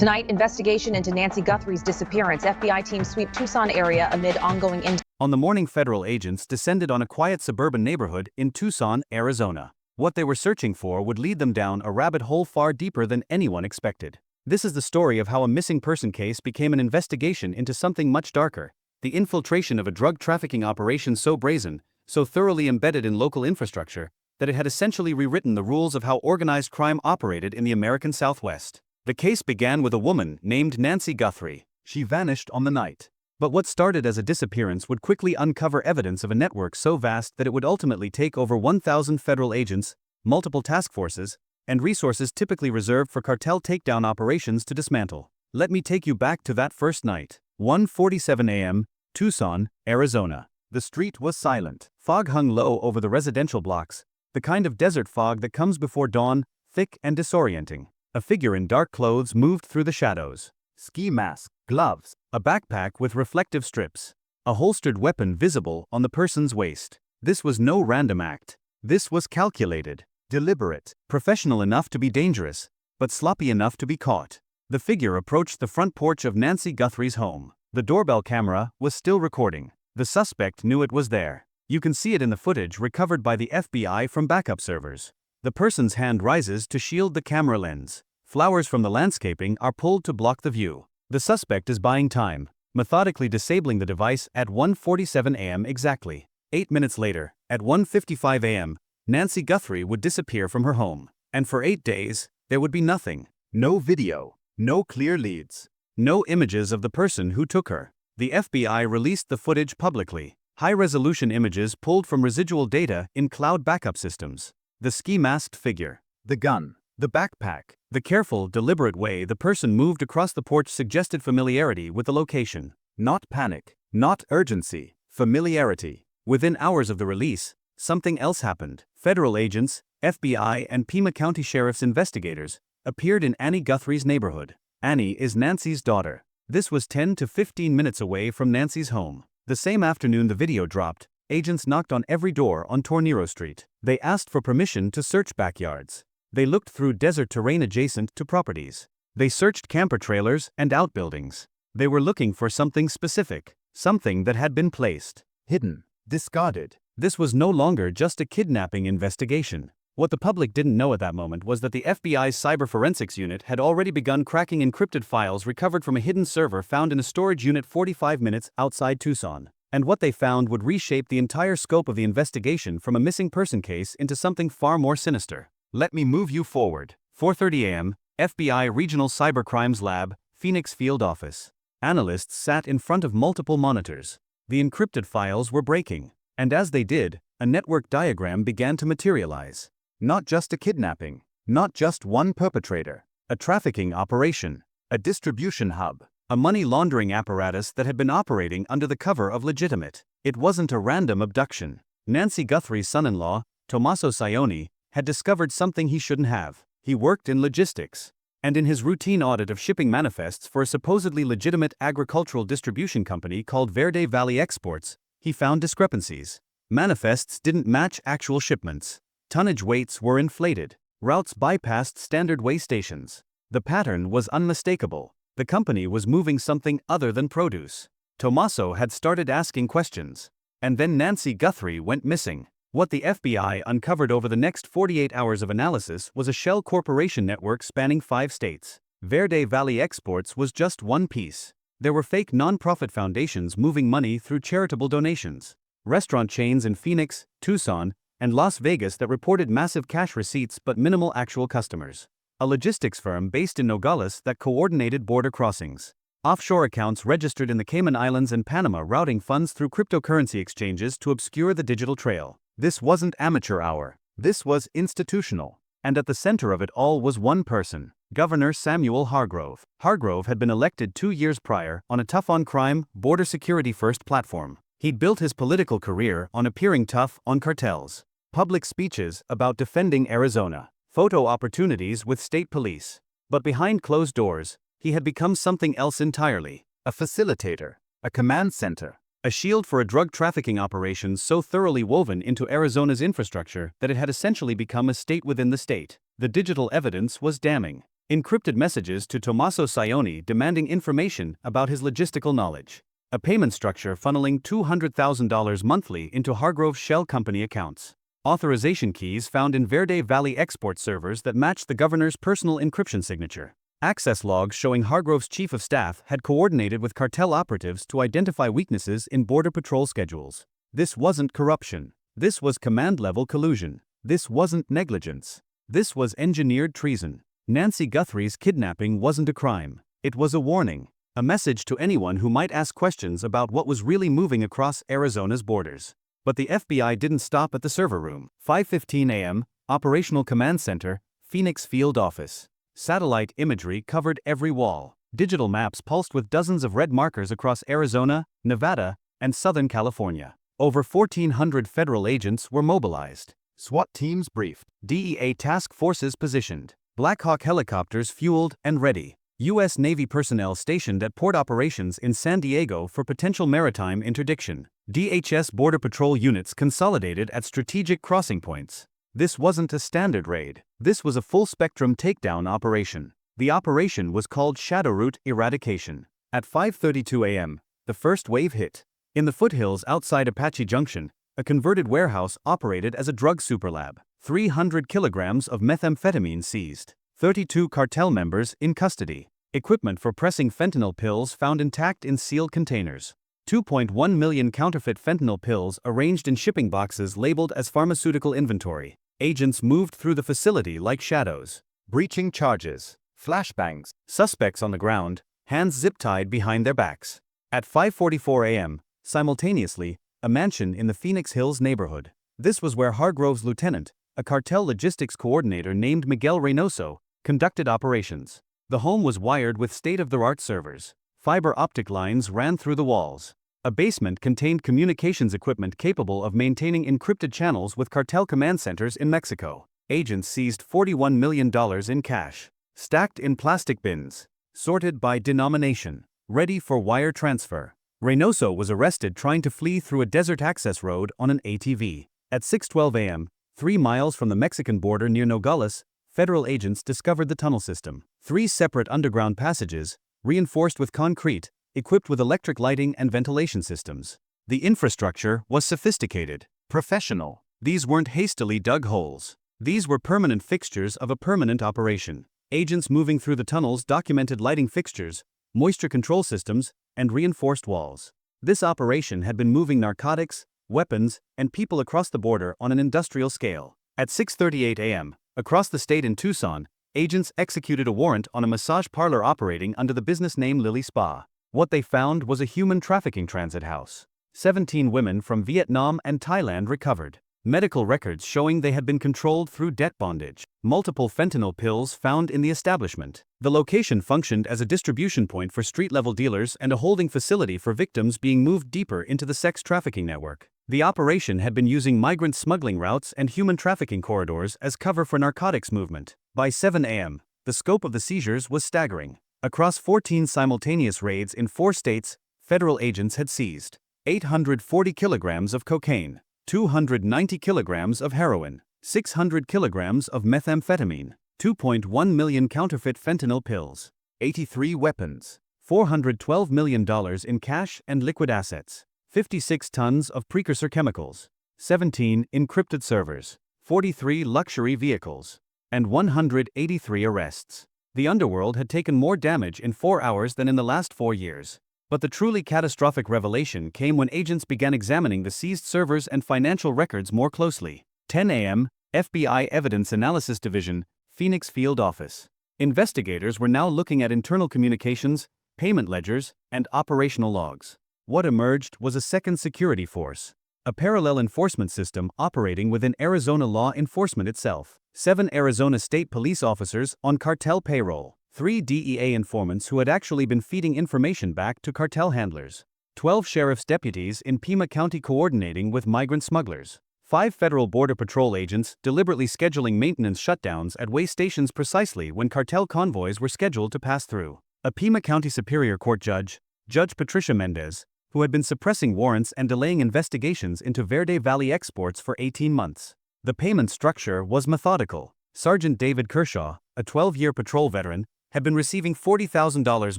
Tonight, investigation into Nancy Guthrie's disappearance. FBI teams sweep Tucson area amid ongoing On the morning, federal agents descended on a quiet suburban neighborhood in Tucson, Arizona. What they were searching for would lead them down a rabbit hole far deeper than anyone expected. This is the story of how a missing person case became an investigation into something much darker: the infiltration of a drug trafficking operation so brazen, so thoroughly embedded in local infrastructure, that it had essentially rewritten the rules of how organized crime operated in the American Southwest. The case began with a woman named Nancy Guthrie. She vanished on the night. But what started as a disappearance would quickly uncover evidence of a network so vast that it would ultimately take over 1,000 federal agents, multiple task forces, and resources typically reserved for cartel takedown operations to dismantle. Let me take you back to that first night. 1:47 a.m., Tucson, Arizona. The street was silent. Fog hung low over the residential blocks, the kind of desert fog that comes before dawn, thick and disorienting. A figure in dark clothes moved through the shadows. Ski mask, gloves, a backpack with reflective strips, a holstered weapon visible on the person's waist. This was no random act. This was calculated, deliberate, professional enough to be dangerous, but sloppy enough to be caught. The figure approached the front porch of Nancy Guthrie's home. The doorbell camera was still recording. The suspect knew it was there. You can see it in the footage recovered by the FBI from backup servers. The person's hand rises to shield the camera lens. Flowers from the landscaping are pulled to block the view. The suspect is buying time, methodically disabling the device at 1:47 a.m. exactly. 8 minutes later, at 1:55 a.m., Nancy Guthrie would disappear from her home. And for 8 days, there would be nothing. No video, no clear leads, no images of the person who took her. The FBI released the footage publicly. High-resolution images pulled from residual data in cloud backup systems. The ski-masked figure, the gun, the backpack, the careful, deliberate way the person moved across the porch suggested familiarity with the location. Not panic, not urgency, familiarity. Within hours of the release, something else happened. Federal agents, FBI and Pima County Sheriff's investigators appeared in Annie Guthrie's neighborhood. Annie is Nancy's daughter. This was 10 to 15 minutes away from Nancy's home. The same afternoon the video dropped, agents knocked on every door on Tornero Street. They asked for permission to search backyards. They looked through desert terrain adjacent to properties. They searched camper trailers and outbuildings. They were looking for something specific, something that had been placed, hidden, discarded. This was no longer just a kidnapping investigation. What the public didn't know at that moment was that the FBI's cyber forensics unit had already begun cracking encrypted files recovered from a hidden server found in a storage unit 45 minutes outside Tucson. And what they found would reshape the entire scope of the investigation from a missing person case into something far more sinister. Let me move you forward. 4:30 a.m., FBI Regional Cybercrimes Lab, Phoenix Field Office. Analysts sat in front of multiple monitors. The encrypted files were breaking. And as they did, a network diagram began to materialize. Not just a kidnapping, not just one perpetrator, a trafficking operation, a distribution hub, a money laundering apparatus that had been operating under the cover of legitimate. It wasn't a random abduction. Nancy Guthrie's son-in-law, Tommaso Cioni, had discovered something he shouldn't have. He worked in logistics. And in his routine audit of shipping manifests for a supposedly legitimate agricultural distribution company called Verde Valley Exports, he found discrepancies. Manifests didn't match actual shipments. Tonnage weights were inflated. Routes bypassed standard weigh stations. The pattern was unmistakable. The company was moving something other than produce. Tommaso had started asking questions. And then Nancy Guthrie went missing. What the FBI uncovered over the next 48 hours of analysis was a shell corporation network spanning 5 states. Verde Valley Exports was just one piece. There were fake nonprofit foundations moving money through charitable donations. Restaurant chains in Phoenix, Tucson, and Las Vegas that reported massive cash receipts but minimal actual customers. A logistics firm based in Nogales that coordinated border crossings. Offshore accounts registered in the Cayman Islands and Panama routing funds through cryptocurrency exchanges to obscure the digital trail. This wasn't amateur hour. This was institutional. And at the center of it all was one person, Governor Samuel Hargrove. Hargrove had been elected 2 years prior on a tough-on-crime, border security-first platform. He'd built his political career on appearing tough on cartels. Public speeches about defending Arizona. Photo opportunities with state police. But behind closed doors, he had become something else entirely. A facilitator. A command center. A shield for a drug trafficking operation so thoroughly woven into Arizona's infrastructure that it had essentially become a state within the state. The digital evidence was damning. Encrypted messages to Tommaso Sioni demanding information about his logistical knowledge. A payment structure funneling $200,000 monthly into Hargrove's shell company accounts. Authorization keys found in Verde Valley export servers that matched the governor's personal encryption signature. Access logs showing Hargrove's chief of staff had coordinated with cartel operatives to identify weaknesses in Border Patrol schedules. This wasn't corruption. This was command-level collusion. This wasn't negligence. This was engineered treason. Nancy Guthrie's kidnapping wasn't a crime. It was a warning. A message to anyone who might ask questions about what was really moving across Arizona's borders. But the FBI didn't stop at the server room. 5:15 a.m., Operational Command Center, Phoenix Field Office. Satellite imagery covered every wall. Digital maps pulsed with dozens of red markers across Arizona, Nevada, and Southern California. Over 1,400 federal agents were mobilized. SWAT teams briefed. DEA task forces positioned. Black Hawk helicopters fueled and ready. U.S. Navy personnel stationed at port operations in San Diego for potential maritime interdiction. DHS Border Patrol units consolidated at strategic crossing points. This wasn't a standard raid. This was a full-spectrum takedown operation. The operation was called Shadow Route Eradication. At 5:32 a.m., the first wave hit. In the foothills outside Apache Junction, a converted warehouse operated as a drug superlab. 300 kilograms of methamphetamine seized. 32 cartel members in custody. Equipment for pressing fentanyl pills found intact in sealed containers. 2.1 million counterfeit fentanyl pills arranged in shipping boxes labeled as pharmaceutical inventory. Agents moved through the facility like shadows. Breaching charges. Flashbangs. Suspects on the ground, hands zip-tied behind their backs. At 5:44 a.m., simultaneously, a mansion in the Phoenix Hills neighborhood. This was where Hargrove's lieutenant, a cartel logistics coordinator named Miguel Reynoso, conducted operations. The home was wired with state-of-the-art servers. Fiber optic lines ran through the walls. A basement contained communications equipment capable of maintaining encrypted channels with cartel command centers in Mexico. Agents seized $41 million in cash, stacked in plastic bins, sorted by denomination, ready for wire transfer. Reynoso was arrested trying to flee through a desert access road on an ATV. At 6:12 a.m., 3 miles from the Mexican border near Nogales, federal agents discovered the tunnel system. 3 separate underground passages, reinforced with concrete, equipped with electric lighting and ventilation systems. The infrastructure was sophisticated, professional. These weren't hastily dug holes. These were permanent fixtures of a permanent operation. Agents moving through the tunnels documented lighting fixtures, moisture control systems, and reinforced walls. This operation had been moving narcotics, weapons, and people across the border on an industrial scale. At 6:38 a.m., across the state in Tucson, agents executed a warrant on a massage parlor operating under the business name Lily Spa. What they found was a human trafficking transit house. 17 women from Vietnam and Thailand recovered. Medical records showing they had been controlled through debt bondage. Multiple fentanyl pills found in the establishment. The location functioned as a distribution point for street-level dealers and a holding facility for victims being moved deeper into the sex trafficking network. The operation had been using migrant smuggling routes and human trafficking corridors as cover for narcotics movement. By 7 a.m., the scope of the seizures was staggering. Across 14 simultaneous raids in 4 states, federal agents had seized 840 kilograms of cocaine, 290 kilograms of heroin, 600 kilograms of methamphetamine, 2.1 million counterfeit fentanyl pills, 83 weapons, $412 million in cash and liquid assets, 56 tons of precursor chemicals, 17 encrypted servers, 43 luxury vehicles, and 183 arrests. The underworld had taken more damage in 4 hours than in the last 4 years. But the truly catastrophic revelation came when agents began examining the seized servers and financial records more closely. 10 a.m., FBI Evidence Analysis Division, Phoenix Field Office. Investigators were now looking at internal communications, payment ledgers, and operational logs. What emerged was a second security force, a parallel enforcement system operating within Arizona law enforcement itself. 7 Arizona state police officers on cartel payroll. 3 DEA informants who had actually been feeding information back to cartel handlers. 12 sheriff's deputies in Pima County coordinating with migrant smugglers. 5 federal border patrol agents deliberately scheduling maintenance shutdowns at way stations precisely when cartel convoys were scheduled to pass through. A Pima County Superior Court judge, Judge Patricia Mendez, who had been suppressing warrants and delaying investigations into Verde Valley exports for 18 months. The payment structure was methodical. Sergeant David Kershaw, a 12-year patrol veteran, had been receiving $40,000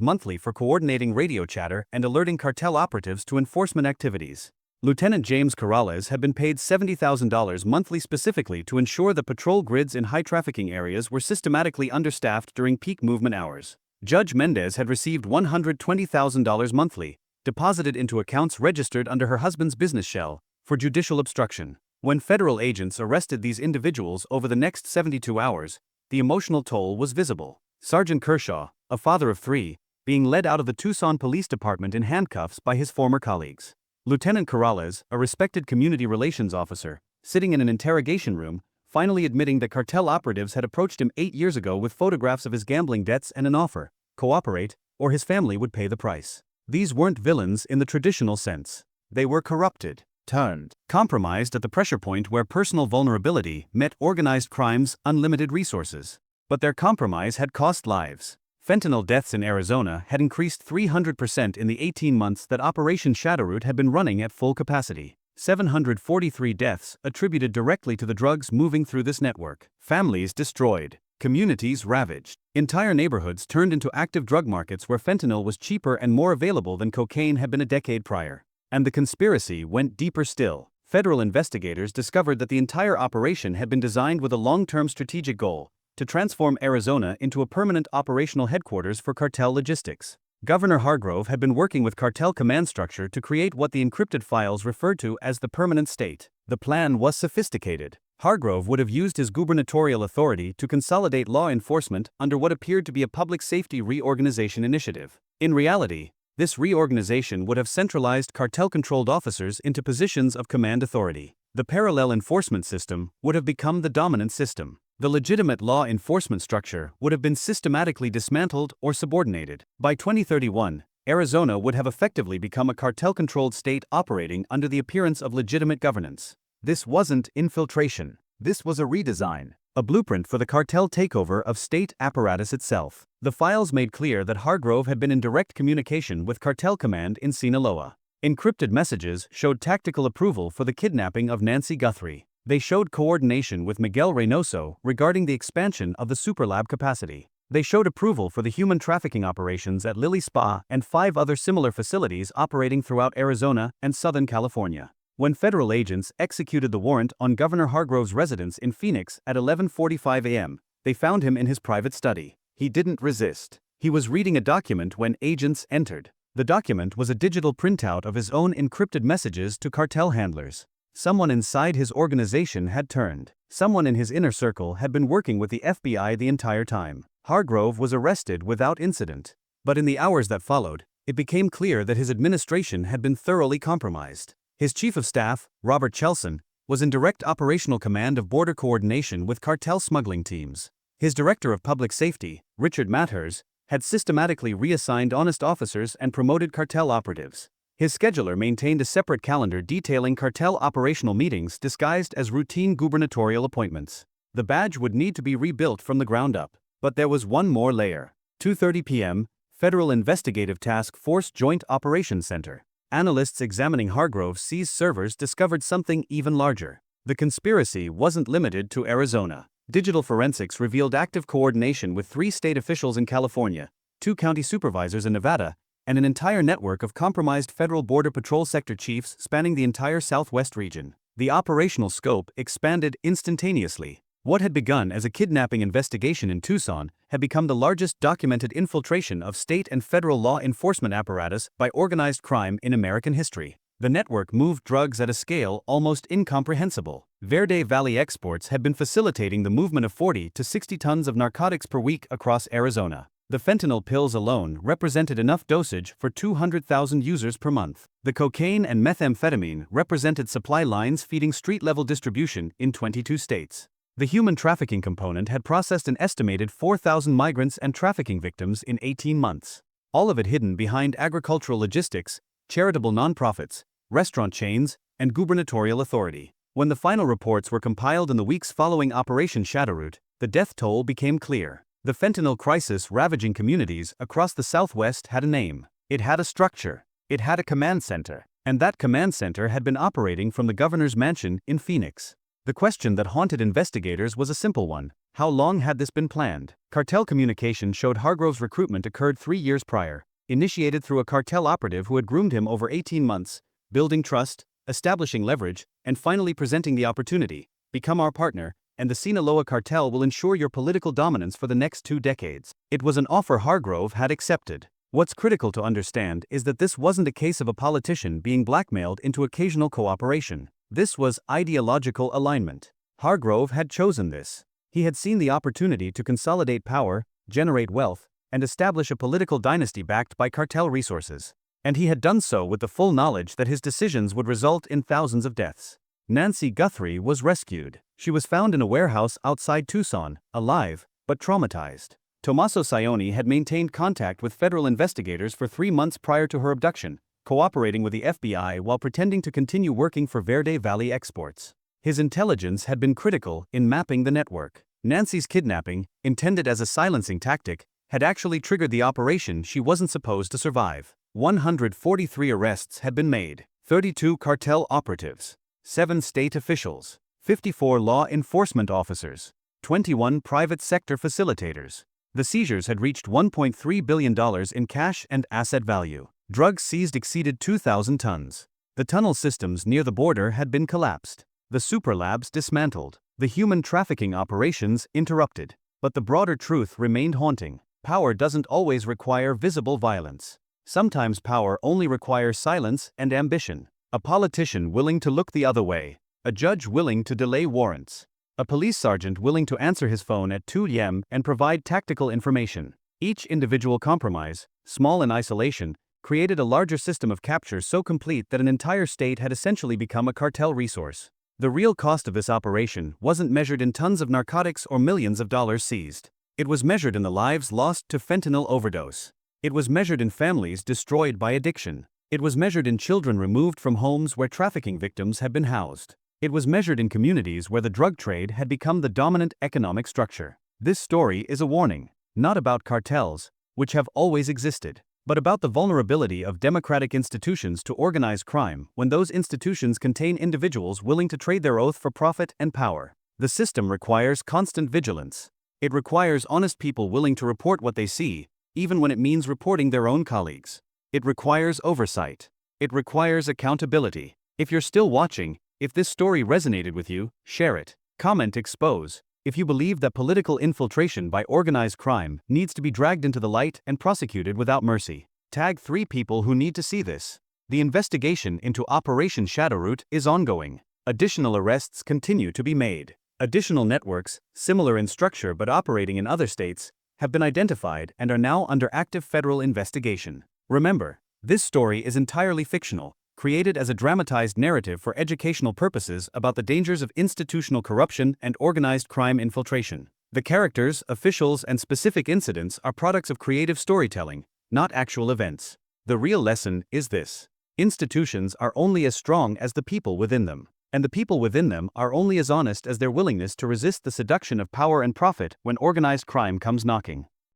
monthly for coordinating radio chatter and alerting cartel operatives to enforcement activities. Lieutenant James Corrales had been paid $70,000 monthly specifically to ensure the patrol grids in high-trafficking areas were systematically understaffed during peak movement hours. Judge Mendez had received $120,000 monthly, deposited into accounts registered under her husband's business shell, for judicial obstruction. When federal agents arrested these individuals over the next 72 hours, the emotional toll was visible. Sergeant Kershaw, a father of 3, being led out of the Tucson Police Department in handcuffs by his former colleagues. Lieutenant Corrales, a respected community relations officer, sitting in an interrogation room, finally admitting that cartel operatives had approached him 8 years ago with photographs of his gambling debts and an offer: cooperate, or his family would pay the price. These weren't villains in the traditional sense. They were corrupted, turned, compromised at the pressure point where personal vulnerability met organized crime's unlimited resources. But their compromise had cost lives. Fentanyl deaths in Arizona had increased 300% in the 18 months that Operation Shadowroot had been running at full capacity. 743 deaths attributed directly to the drugs moving through this network. Families destroyed. Communities ravaged. Entire neighborhoods turned into active drug markets where fentanyl was cheaper and more available than cocaine had been a decade prior. And the conspiracy went deeper still. Federal investigators discovered that the entire operation had been designed with a long-term strategic goal: to transform Arizona into a permanent operational headquarters for cartel logistics. Governor Hargrove had been working with cartel command structure to create what the encrypted files referred to as the permanent state. The plan was sophisticated. Hargrove would have used his gubernatorial authority to consolidate law enforcement under what appeared to be a public safety reorganization initiative. In reality, this reorganization would have centralized cartel-controlled officers into positions of command authority. The parallel enforcement system would have become the dominant system. The legitimate law enforcement structure would have been systematically dismantled or subordinated. By 2031, Arizona would have effectively become a cartel-controlled state operating under the appearance of legitimate governance. This wasn't infiltration. This was a redesign, a blueprint for the cartel takeover of state apparatus itself. The files made clear that Hargrove had been in direct communication with cartel command in Sinaloa. Encrypted messages showed tactical approval for the kidnapping of Nancy Guthrie. They showed coordination with Miguel Reynoso regarding the expansion of the superlab capacity. They showed approval for the human trafficking operations at Lily Spa and 5 other similar facilities operating throughout Arizona and Southern California. When federal agents executed the warrant on Governor Hargrove's residence in Phoenix at 11:45 a.m., they found him in his private study. He didn't resist. He was reading a document when agents entered. The document was a digital printout of his own encrypted messages to cartel handlers. Someone inside his organization had turned. Someone in his inner circle had been working with the FBI the entire time. Hargrove was arrested without incident. But in the hours that followed, it became clear that his administration had been thoroughly compromised. His chief of staff, Robert Chelson, was in direct operational command of border coordination with cartel smuggling teams. His director of public safety, Richard Mathers, had systematically reassigned honest officers and promoted cartel operatives. His scheduler maintained a separate calendar detailing cartel operational meetings disguised as routine gubernatorial appointments. The badge would need to be rebuilt from the ground up. But there was one more layer. 2:30 p.m., Federal Investigative Task Force Joint Operations Center. Analysts examining Hargrove's seized servers discovered something even larger. The conspiracy wasn't limited to Arizona. Digital forensics revealed active coordination with 3 state officials in California, 2 county supervisors in Nevada, and an entire network of compromised federal border patrol sector chiefs spanning the entire southwest region. The operational scope expanded instantaneously. What had begun as a kidnapping investigation in Tucson had become the largest documented infiltration of state and federal law enforcement apparatus by organized crime in American history. The network moved drugs at a scale almost incomprehensible. Verde Valley Exports had been facilitating the movement of 40 to 60 tons of narcotics per week across Arizona. The fentanyl pills alone represented enough dosage for 200,000 users per month. The cocaine and methamphetamine represented supply lines feeding street-level distribution in 22 states. The human trafficking component had processed an estimated 4,000 migrants and trafficking victims in 18 months. All of it hidden behind agricultural logistics, charitable nonprofits, restaurant chains, and gubernatorial authority. When the final reports were compiled in the weeks following Operation Shadowroot, the death toll became clear. The fentanyl crisis ravaging communities across the Southwest had a name. It had a structure. It had a command center. And that command center had been operating from the governor's mansion in Phoenix. The question that haunted investigators was a simple one. How long had this been planned? Cartel communication showed Hargrove's recruitment occurred 3 years prior, initiated through a cartel operative who had groomed him over 18 months, building trust, establishing leverage, and finally presenting the opportunity. Become our partner, and the Sinaloa cartel will ensure your political dominance for the next 2 decades. It was an offer Hargrove had accepted. What's critical to understand is that this wasn't a case of a politician being blackmailed into occasional cooperation. This was ideological alignment. Hargrove had chosen this. He had seen the opportunity to consolidate power, generate wealth, and establish a political dynasty backed by cartel resources. And he had done so with the full knowledge that his decisions would result in thousands of deaths. Nancy Guthrie was rescued. She was found in a warehouse outside Tucson, alive, but traumatized. Tommaso Cioni had maintained contact with federal investigators for 3 months prior to her abduction, cooperating with the FBI while pretending to continue working for Verde Valley Exports. His intelligence had been critical in mapping the network. Nancy's kidnapping, intended as a silencing tactic, had actually triggered the operation she wasn't supposed to survive. 143 arrests had been made, 32 cartel operatives, 7 state officials, 54 law enforcement officers, 21 private sector facilitators. The seizures had reached $1.3 billion in cash and asset value. Drugs seized exceeded 2,000 tons. The tunnel systems near the border had been collapsed. The super labs dismantled. The human trafficking operations interrupted. But the broader truth remained haunting. Power doesn't always require visible violence. Sometimes power only requires silence and ambition. A politician willing to look the other way. A judge willing to delay warrants. A police sergeant willing to answer his phone at 2 a.m. and provide tactical information. Each individual compromise, small in isolation, created a larger system of capture so complete that an entire state had essentially become a cartel resource. The real cost of this operation wasn't measured in tons of narcotics or millions of dollars seized. It was measured in the lives lost to fentanyl overdose. It was measured in families destroyed by addiction. It was measured in children removed from homes where trafficking victims had been housed. It was measured in communities where the drug trade had become the dominant economic structure. This story is a warning, not about cartels, which have always existed, but about the vulnerability of democratic institutions to organized crime when those institutions contain individuals willing to trade their oath for profit and power. The system requires constant vigilance. It requires honest people willing to report what they see, even when it means reporting their own colleagues. It requires oversight. It requires accountability. If you're still watching, if this story resonated with you, share it. Comment expose. If you believe that political infiltration by organized crime needs to be dragged into the light and prosecuted without mercy, tag 3 people who need to see this. The investigation into Operation Shadowroot is ongoing. Additional arrests continue to be made. Additional networks, similar in structure but operating in other states, have been identified and are now under active federal investigation. Remember, this story is entirely fictional, created as a dramatized narrative for educational purposes about the dangers of institutional corruption and organized crime infiltration. The characters, officials, and specific incidents are products of creative storytelling, not actual events. The real lesson is this: institutions are only as strong as the people within them, and the people within them are only as honest as their willingness to resist the seduction of power and profit when organized crime comes knocking.